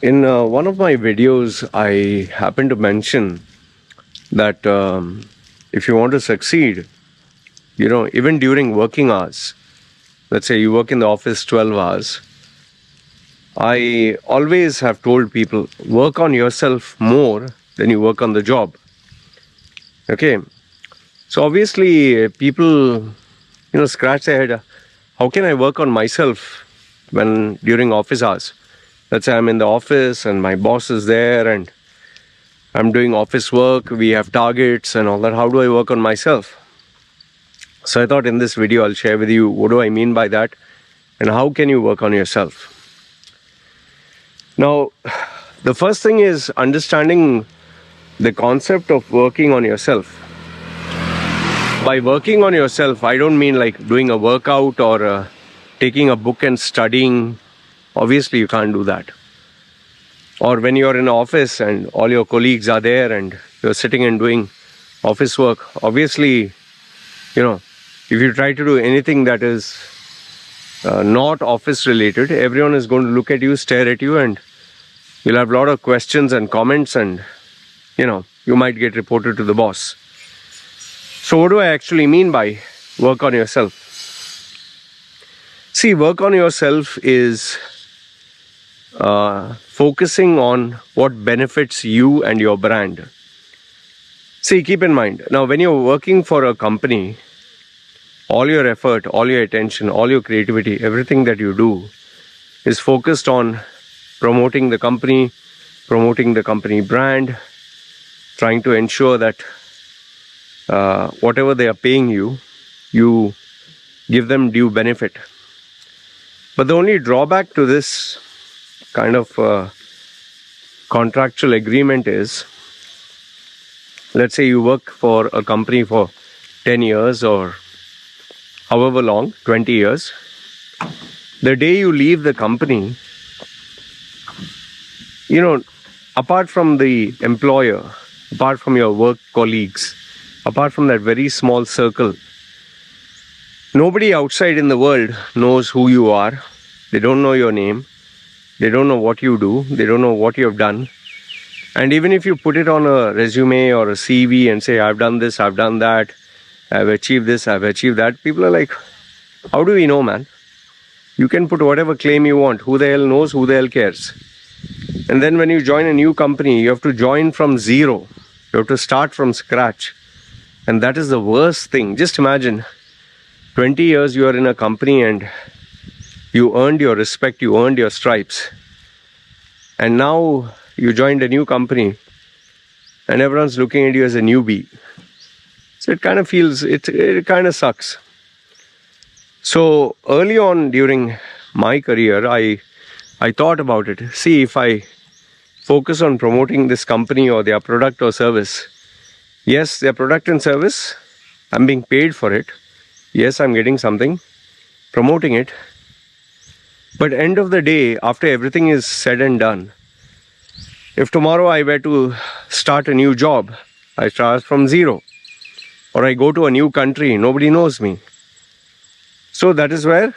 In one of my videos, I happened to mention that if you want to succeed, even during working hours, let's say you work in the office 12 hours, I always have told people work on yourself more than you work on the job. Okay. So obviously, people, scratch their head. How can I work on myself when during office hours? Let's say I'm in the office and my boss is there and I'm doing office work, we have targets and all that. How do I work on myself? So I thought in this video I'll share with you what do I mean by that and how can you work on yourself. Now, the first thing is understanding the concept of working on yourself. By working on yourself, I don't mean like doing a workout or taking a book and studying. Obviously, you can't do that. Or when you're in an office and all your colleagues are there and you're sitting and doing office work, obviously, if you try to do anything that is not office related, everyone is going to look at you, stare at you, and you'll have a lot of questions and comments and, you might get reported to the boss. So what do I actually mean by work on yourself? See, work on yourself is focusing on what benefits you and your brand. See, keep in mind, now when you're working for a company, all your effort, all your attention, all your creativity, everything that you do is focused on promoting the company brand, trying to ensure that whatever they are paying you, you give them due benefit. But the only drawback to this kind of contractual agreement is, let's say you work for a company for 10 years or however long, 20 years. The day you leave the company, apart from the employer, apart from your work colleagues, apart from that very small circle, nobody outside in the world knows who you are. They don't know your name. They don't know what you do. They don't know what you have done. And even if you put it on a resume or a CV and say, I've done this, I've done that, I've achieved this, I've achieved that, people are like, how do we know, man? You can put whatever claim you want. Who the hell knows? Who the hell cares? And then when you join a new company, you have to join from zero. You have to start from scratch. And that is the worst thing. Just imagine, 20 years you are in a company and you earned your respect, you earned your stripes. And now you joined a new company and everyone's looking at you as a newbie. So it kind of feels, it kind of sucks. So early on during my career, I thought about it. See, if I focus on promoting this company or their product or service, yes, their product and service, I'm being paid for it. Yes, I'm getting something, promoting it. But end of the day, after everything is said and done, if tomorrow I were to start a new job, I start from zero. Or I go to a new country, nobody knows me. So that is where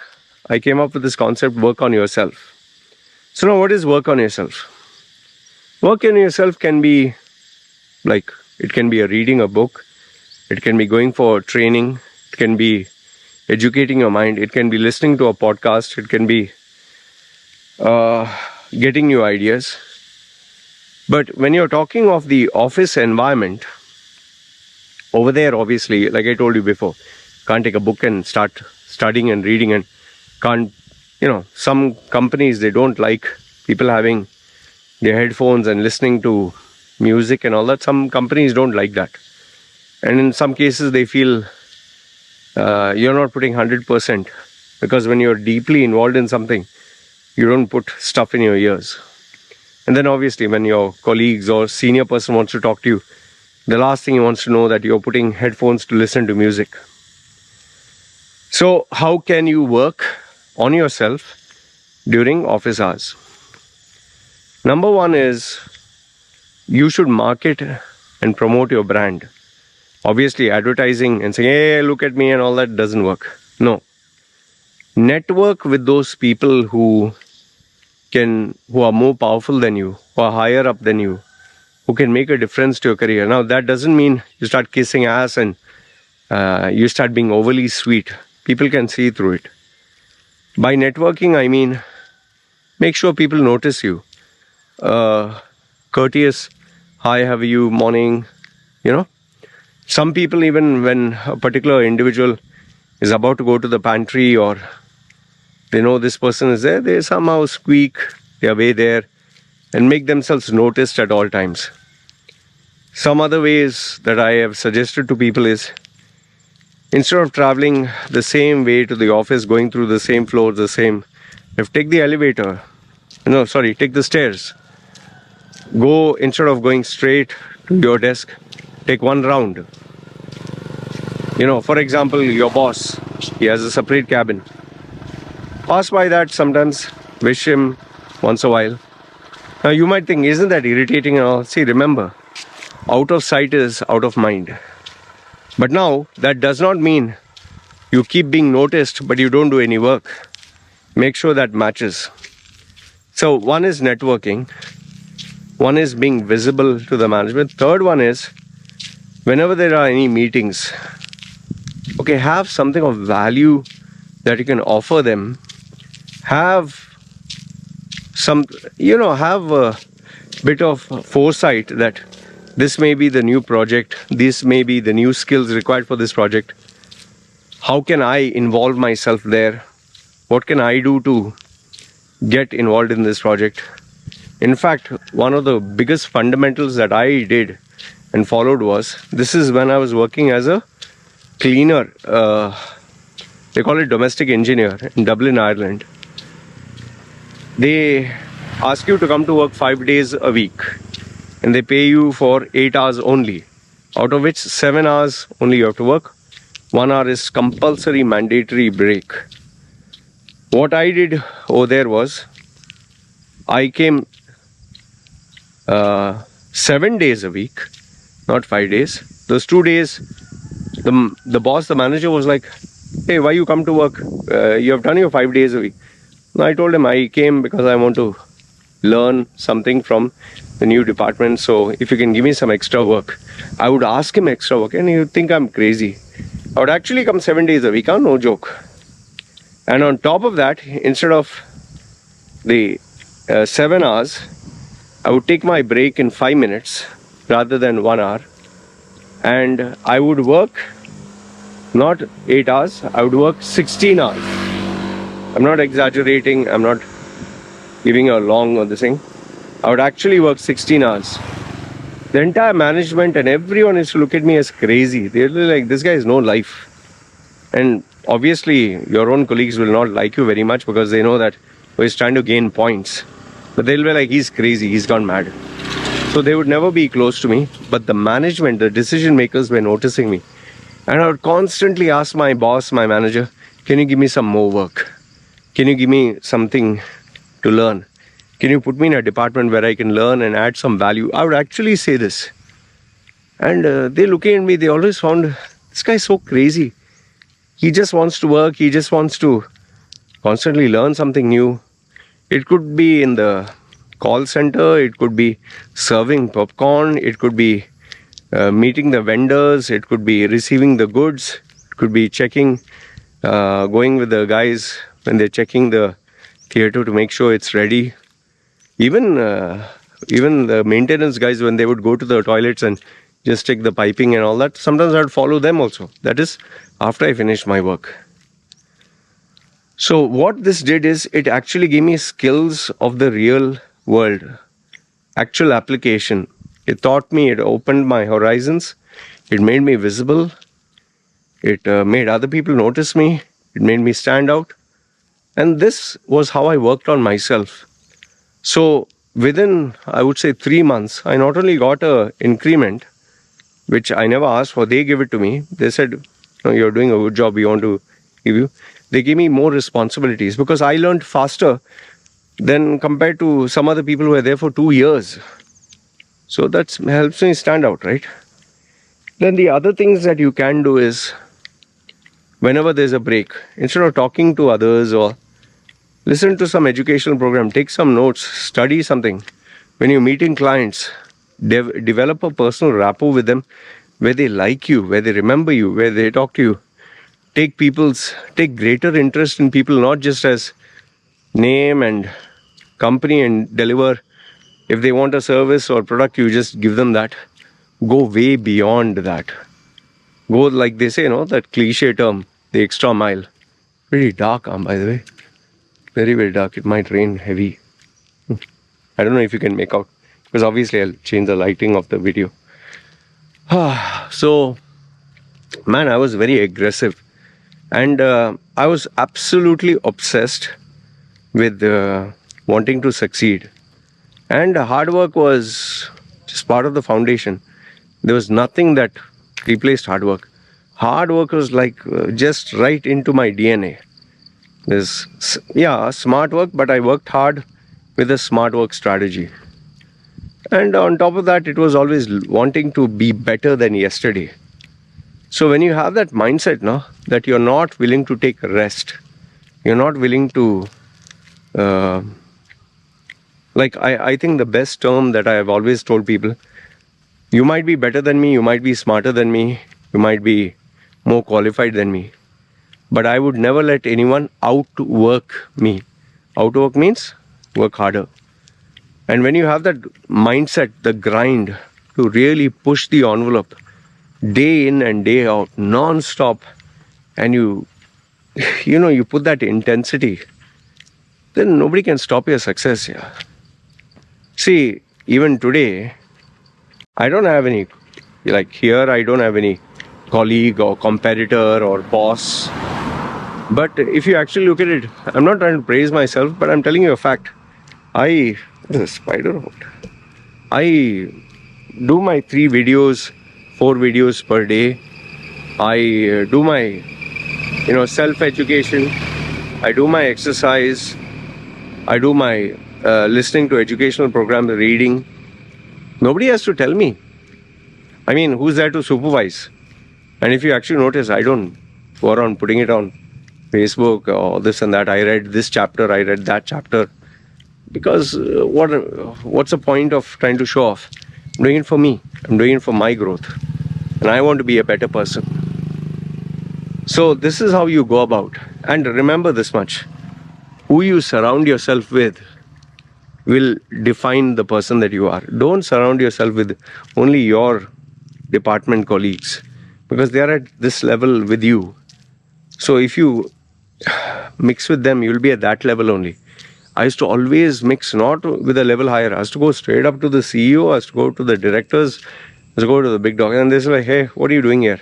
I came up with this concept, work on yourself. So now what is work on yourself? Work on yourself can be like, it can be reading a book, it can be going for training, it can be educating your mind, it can be listening to a podcast, it can be getting new ideas. But when you're talking of the office environment, over there, obviously, like I told you before, can't take a book and start studying and reading, and can't, some companies, they don't like people having their headphones and listening to music and all that. Some companies don't like that. And in some cases, they feel you're not putting 100%, because when you're deeply involved in something, you don't put stuff in your ears. And then obviously, when your colleagues or senior person wants to talk to you, the last thing he wants to know that you're putting headphones to listen to music. So how can you work on yourself during office hours? Number one is, you should market and promote your brand. Obviously, advertising and saying, hey, look at me and all that doesn't work. No. Network with those people who who are more powerful than you, who are higher up than you, who can make a difference to your career. Now, that doesn't mean you start kissing ass and you start being overly sweet. People can see through it. By networking, I mean make sure people notice you. Courteous, hi, how are you, morning, you know. Some people, even when a particular individual is about to go to the pantry or they know this person is there, they somehow squeak their way there and make themselves noticed at all times. Some other ways that I have suggested to people is, instead of traveling the same way to the office, going through the same floor, take the elevator, take the stairs. Go, instead of going straight to your desk, take one round. For example, your boss, he has a separate cabin. Pass by that sometimes, wish him once a while. Now you might think, isn't that irritating and all? See, remember, out of sight is out of mind. But now, that does not mean you keep being noticed, but you don't do any work. Make sure that matches. So one is networking. One is being visible to the management. Third one is, whenever there are any meetings, have something of value that you can offer them. Have a bit of foresight that this may be the new project, this may be the new skills required for this project. How can I involve myself there? What can I do to get involved in this project? In fact, one of the biggest fundamentals that I did and followed was, this is when I was working as a cleaner, they call it domestic engineer in Dublin, Ireland. They ask you to come to work 5 days a week and they pay you for 8 hours only, out of which 7 hours only you have to work. 1 hour is compulsory mandatory break. What I did over there was, I came 7 days a week, not 5 days. Those 2 days, the boss, the manager was like, hey, why you come to work? You have done your 5 days a week. And I told him I came because I want to learn something from the new department. So if you can give me some extra work. I would ask him extra work and he would think I'm crazy. I would actually come 7 days a week, no joke. And on top of that, instead of the 7 hours, I would take my break in 5 minutes rather than 1 hour. And I would work not 8 hours, I would work 16 hours. I'm not exaggerating, I'm not giving a long on this thing. I would actually work 16 hours. The entire management and everyone used to look at me as crazy. They're like, this guy has no life. And obviously, your own colleagues will not like you very much because they know that he's trying to gain points. But they'll be like, he's crazy, he's gone mad. So they would never be close to me. But the management, the decision makers were noticing me. And I would constantly ask my boss, my manager, can you give me some more work? Can you give me something to learn? Can you put me in a department where I can learn and add some value? I would actually say this. And they looking at me, they always found, this guy is so crazy. He just wants to work. He just wants to constantly learn something new. It could be in the call center. It could be serving popcorn. It could be meeting the vendors. It could be receiving the goods. It could be checking, going with the guys when they're checking the theater to make sure it's ready. Even the maintenance guys, when they would go to the toilets and just check the piping and all that, sometimes I'd follow them also. That is after I finished my work. So what this did is, it actually gave me skills of the real world, actual application. It taught me, it opened my horizons, it made me visible, it made other people notice me, it made me stand out. And this was how I worked on myself. So within, I would say 3 months, I not only got an increment, which I never asked for, they gave it to me. They said, no, you're doing a good job, we want to give you. They gave me more responsibilities because I learned faster than compared to some other people who were there for 2 years. So that helps me stand out, right? Then the other things that you can do is, whenever there's a break, instead of talking to others or Listen to some educational program, take some notes, study something. When you're meeting clients, develop a personal rapport with them where they like you, where they remember you, where they talk to you. Take greater interest in people, not just as name and company and deliver. If they want a service or product, you just give them that. Go way beyond that. Go, like they say, that cliche term, the extra mile. Pretty dark, by the way. Very, very dark. It might rain heavy. I don't know if you can make out, because obviously I'll change the lighting of the video. So, man, I was very aggressive. And I was absolutely obsessed with wanting to succeed. And hard work was just part of the foundation. There was nothing that replaced hard work. Hard work was like just right into my DNA. There's, smart work, but I worked hard with a smart work strategy. And on top of that, it was always wanting to be better than yesterday. So when you have that mindset, that you're not willing to take a rest, you're not willing to, I think the best term that I have always told people, you might be better than me, you might be smarter than me, you might be more qualified than me, but I would never let anyone outwork me. Outwork means work harder. And when you have that mindset, the grind to really push the envelope day in and day out, non-stop, and you put that intensity, then nobody can stop your success. Yeah. See, even today, I don't have any, I don't have any colleague or competitor or boss. But if you actually look at it, I'm not trying to praise myself, but I'm telling you a fact. There's a spider out. I do my 4 videos per day. I do my, self-education. I do my exercise. I do my listening to educational programs, reading. Nobody has to tell me. I mean, who's there to supervise? And if you actually notice, I don't go around putting it on Facebook or this and that. I read this chapter, I read that chapter. Because what's the point of trying to show off? I'm doing it for me. I'm doing it for my growth. And I want to be a better person. So this is how you go about. And remember this much. Who you surround yourself with will define the person that you are. Don't surround yourself with only your department colleagues, because they are at this level with you. So if you mix with them, you'll be at that level only. I used to always mix not with a level higher. I used to go straight up to the CEO, I used to go to the directors, I used to go to the big dog, and they say like, hey, what are you doing here?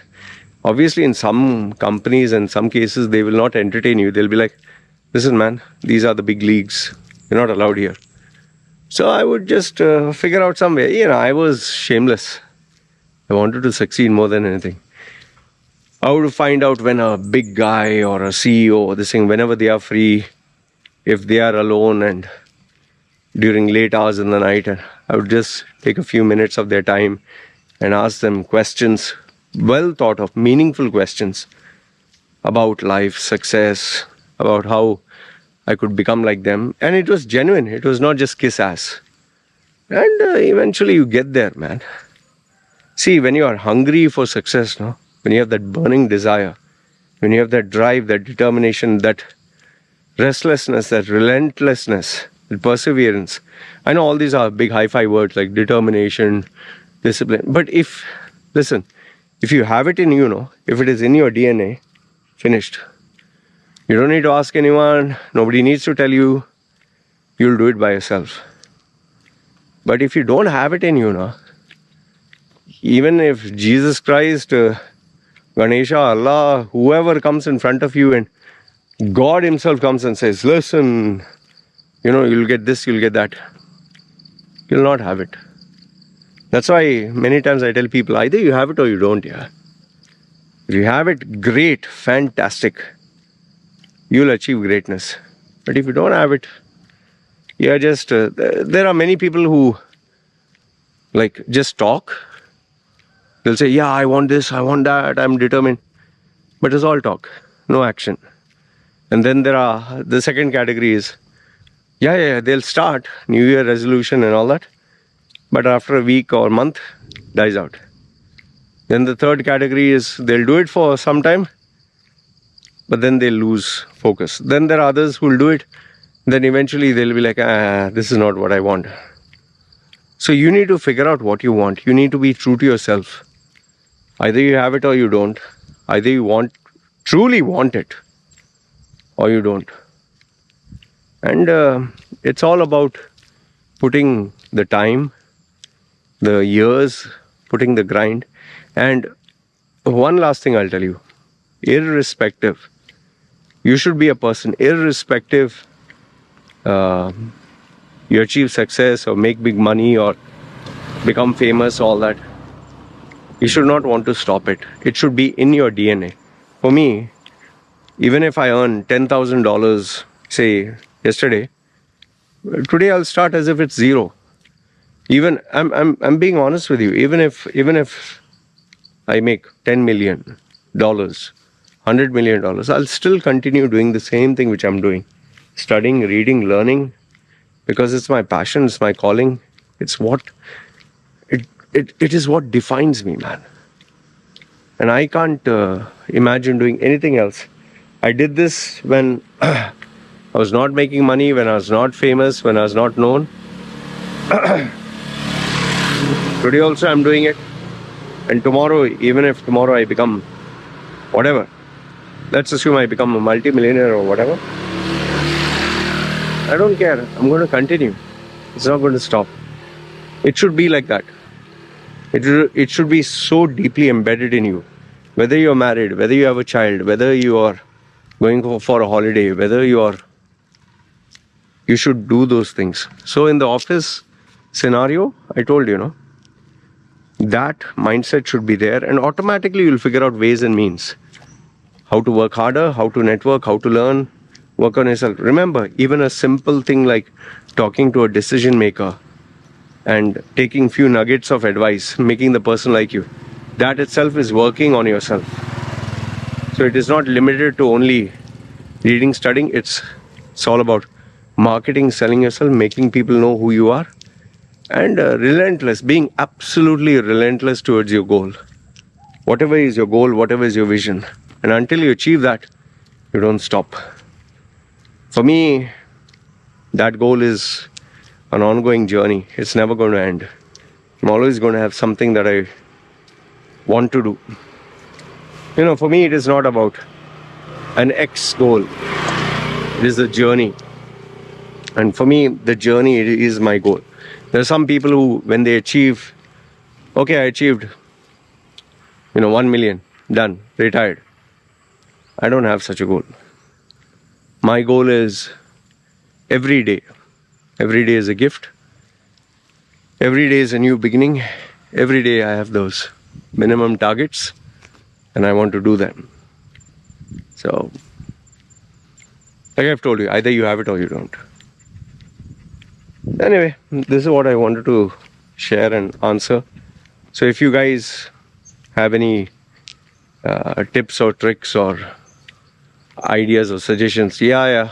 Obviously, in some companies and some cases, they will not entertain you. They'll be like, listen, man, these are the big leagues. You're not allowed here. So I would just figure out some way. I was shameless. I wanted to succeed more than anything. I would find out when a big guy or a CEO or this thing, whenever they are free, if they are alone and during late hours in the night, I would just take a few minutes of their time and ask them questions, well thought of, meaningful questions about life, success, about how I could become like them. And it was genuine. It was not just kiss ass. And eventually you get there, man. See, when you are hungry for success, when you have that burning desire, when you have that drive, that determination, that restlessness, that relentlessness, that perseverance. I know all these are big hi-fi words like determination, discipline. But if you have it in you, if it is in your DNA, finished. You don't need to ask anyone. Nobody needs to tell you. You'll do it by yourself. But if you don't have it in you, even if Jesus Christ, Ganesha, Allah, whoever comes in front of you and God himself comes and says, listen, you'll get this, you'll get that. You'll not have it. That's why many times I tell people, either you have it or you don't. Yeah. If you have it, great, fantastic. You'll achieve greatness. But if you don't have it, there are many people who just talk. They'll say, yeah, I want this, I want that, I'm determined. But it's all talk, no action. And then there are the second category is, yeah, they'll start New Year resolution and all that, but after a week or month, dies out. Then the third category is they'll do it for some time, but then they'll lose focus. Then there are others who will do it, then eventually they'll be like, this is not what I want. So you need to figure out what you want. You need to be true to yourself. Either you have it or you don't. Either you truly want it, or you don't. And it's all about putting the time, the years, putting the grind. And one last thing I'll tell you, irrespective, you should be a person, irrespective you achieve success or make big money or become famous, all that, you should not want to stop it. It should be in your DNA. For me, even if I earn $10,000, say yesterday, today I'll start as if it's zero. Even I'm being honest with you. Even if I make $10 million, $100 million, I'll still continue doing the same thing which I'm doing, studying, reading, learning, because it's my passion, it's my calling. It's what it is what defines me, man. And I can't imagine doing anything else. I did this when I was not making money, when I was not famous, when I was not known. Today also I'm doing it. And tomorrow, even if tomorrow I become whatever, let's assume I become a multi-millionaire or whatever, I don't care. I'm going to continue. It's not going to stop. It should be like that. It should be so deeply embedded in you. Whether you're married, whether you have a child, whether you are going for a holiday, whether you should do those things. So in the office scenario, I told you, that mindset should be there, and automatically you'll figure out ways and means. How to work harder, how to network, how to learn, work on yourself. Remember, even a simple thing like talking to a decision maker and taking few nuggets of advice, making the person like you, that itself is working on yourself. So it is not limited to only reading, studying. It's all about marketing, selling yourself, making people know who you are, and relentless, being absolutely relentless towards your goal. Whatever is your goal, whatever is your vision, and until you achieve that, you don't stop. For me, that goal is an ongoing journey. It's never going to end. I'm always going to have something that I want to do. For me, it is not about an X goal. It is a journey. And for me, the journey is my goal. There are some people who, when they achieve, okay, I achieved, 1 million, done, retired. I don't have such a goal. My goal is every day. Every day is a gift. Every day is a new beginning. Every day I have those minimum targets, and I want to do them. So, like I've told you, either you have it or you don't. Anyway, this is what I wanted to share and answer. So if you guys have any tips or tricks or ideas or suggestions, this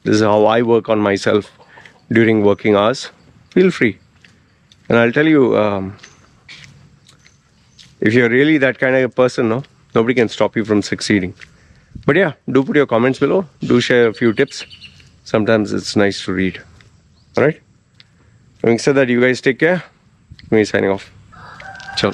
is how I work on myself during working hours, feel free. And I'll tell you, if you're really that kind of a person, nobody can stop you from succeeding. But do put your comments below. Do share a few tips. Sometimes it's nice to read. Alright? Having said that, you guys take care. Me signing off. Ciao.